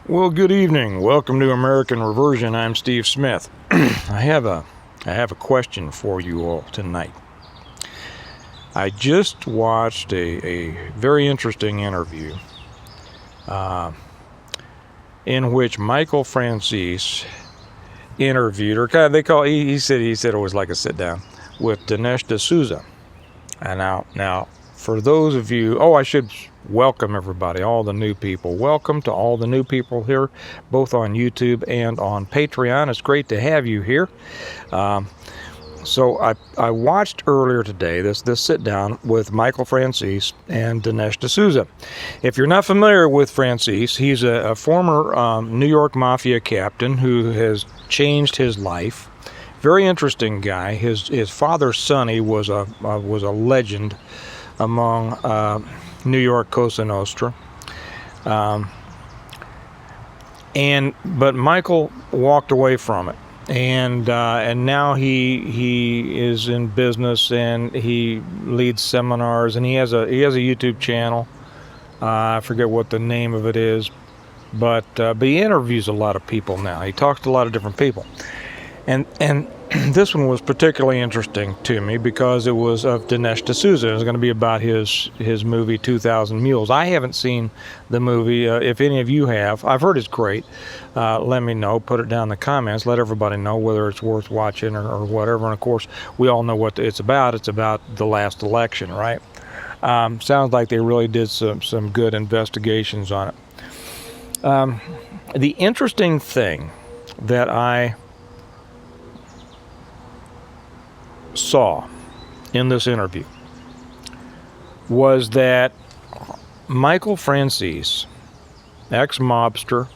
Well, good evening. Welcome to American Reversion. I'm Steve Smith. I have a question for you all tonight. I just watched a very interesting interview in which Michael Franzese interviewed, or he said it was like a sit down with Dinesh D'Souza. And now, for those of you, I should welcome everybody, all the new people. Welcome to all the new people here, both on YouTube and on Patreon. It's great to have you here. So I watched earlier today this sit down with Michael Franzese and Dinesh D'Souza. If you're not familiar with Franzese, he's a former New York Mafia captain who has changed his life. Very interesting guy. His father Sonny was a legend among New York Cosa Nostra. But Michael walked away from it, and now he is in business, and he leads seminars, and he has a YouTube channel. I forget what the name of it is, but he interviews a lot of people now. He talks to a lot of different people, and this one was particularly interesting to me because it was of Dinesh D'Souza. It was going to be about his movie 2,000 Mules. I haven't seen the movie. If any of you have, I've heard it's great. Let me know. Put it down in the comments. Let everybody know whether it's worth watching or whatever. And of course, we all know what it's about. It's about the last election, right? Sounds like they really did some good investigations on it. The interesting thing that I saw in this interview was that Michael Franzese, ex-mobster,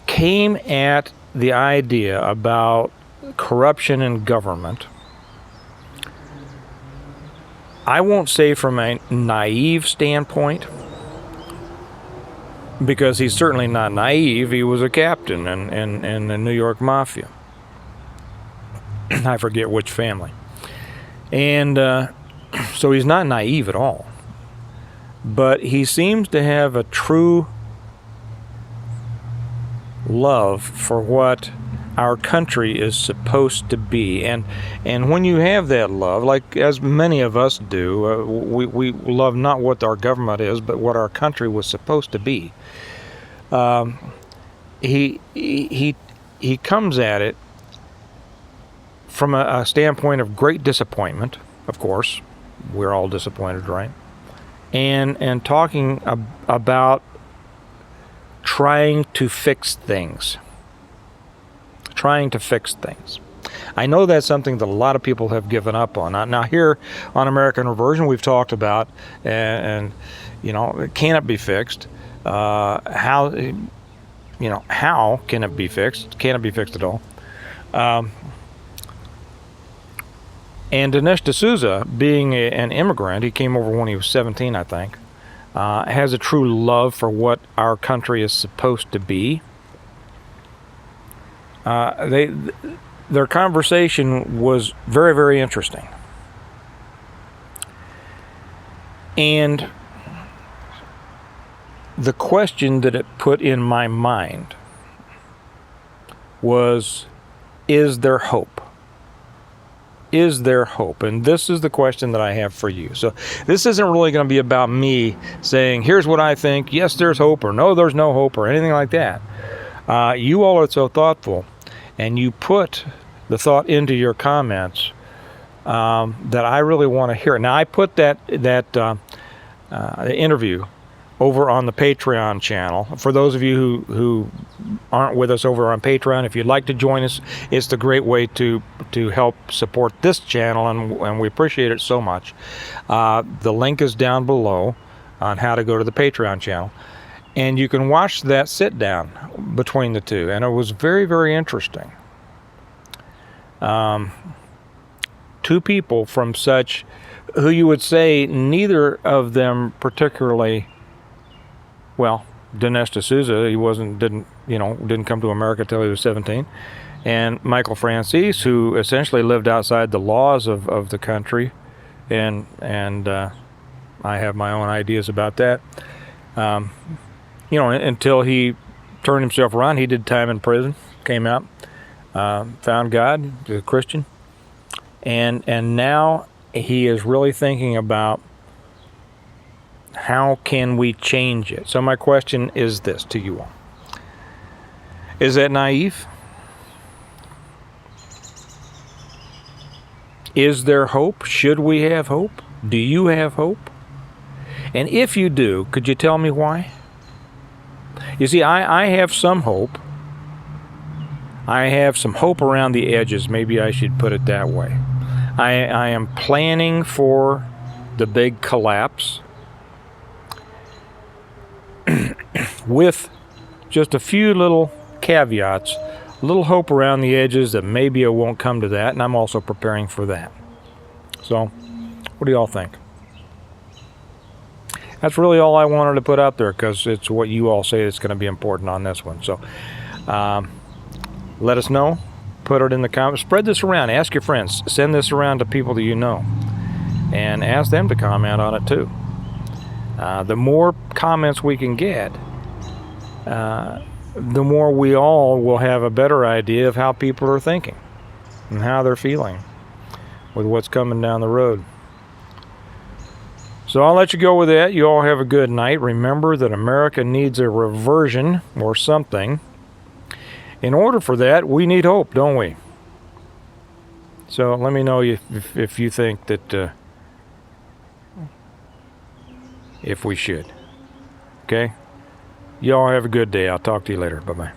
came at the idea about corruption in government, I won't say from a naive standpoint, because he's certainly not naive. He was a captain in the New York Mafia. I forget which family. And so he's not naive at all. But he seems to have a true love for what our country is supposed to be. And when you have that love, like as many of us do, we love not what our government is, but what our country was supposed to be. He comes at it from a standpoint of great disappointment. Of course, we're all disappointed, right? And talking about trying to fix things. I know that's something that a lot of people have given up on. Now here on American Reversion, we've talked about, and can it be fixed? How can it be fixed? Can it be fixed at all? And Dinesh D'Souza, being an immigrant, he came over when he was 17, I think, has a true love for what our country is supposed to be. Their conversation was very, very interesting. And the question that it put in my mind was, is there hope? Is there hope? And this is the question that I have for you. So this isn't really going to be about me saying, here's what I think, yes, there's hope, or no, there's no hope, or anything like that. You all are so thoughtful, and you put the thought into your comments that I really want to hear. Now, I put that interview over on the Patreon channel. For those of you who aren't with us over on Patreon, if you'd like to join us, it's the great way to help support this channel, and we appreciate it so much. The link is down below on how to go to the Patreon channel, and you can watch that sit down between the two, and it was very, very interesting. Two people from such, who you would say neither of them particularly. Well, Dinesh D'Souza, didn't come to America till he was 17, and Michael Franzese, who essentially lived outside the laws of the country, and I have my own ideas about that. Until he turned himself around. He did time in prison, came out, found God, a Christian, and now he is really thinking about how can we change it. So my question is this to you all. Is that naive? Is there hope? Should we have hope? Do you have hope? And if you do, could you tell me why? You see, I have some hope. I have some hope around the edges. Maybe I should put it that way. I am planning for the big collapse with just a few little caveats, a little hope around the edges that maybe it won't come to that, and I'm also preparing for that. So, what do y'all think? That's really all I wanted to put out there, because it's what you all say is going to be important on this one. So, let us know. Put it in the comments. Spread this around. Ask your friends. Send this around to people that you know. And ask them to comment on it too. The more comments we can get, the more we all will have a better idea of how people are thinking and how they're feeling with what's coming down the road. So I'll let you go with that. You all have a good night. Remember that America needs a reversion or something. In order for that, we need hope, don't we? So let me know if you think that if we should. Okay? Y'all have a good day. I'll talk to you later. Bye-bye.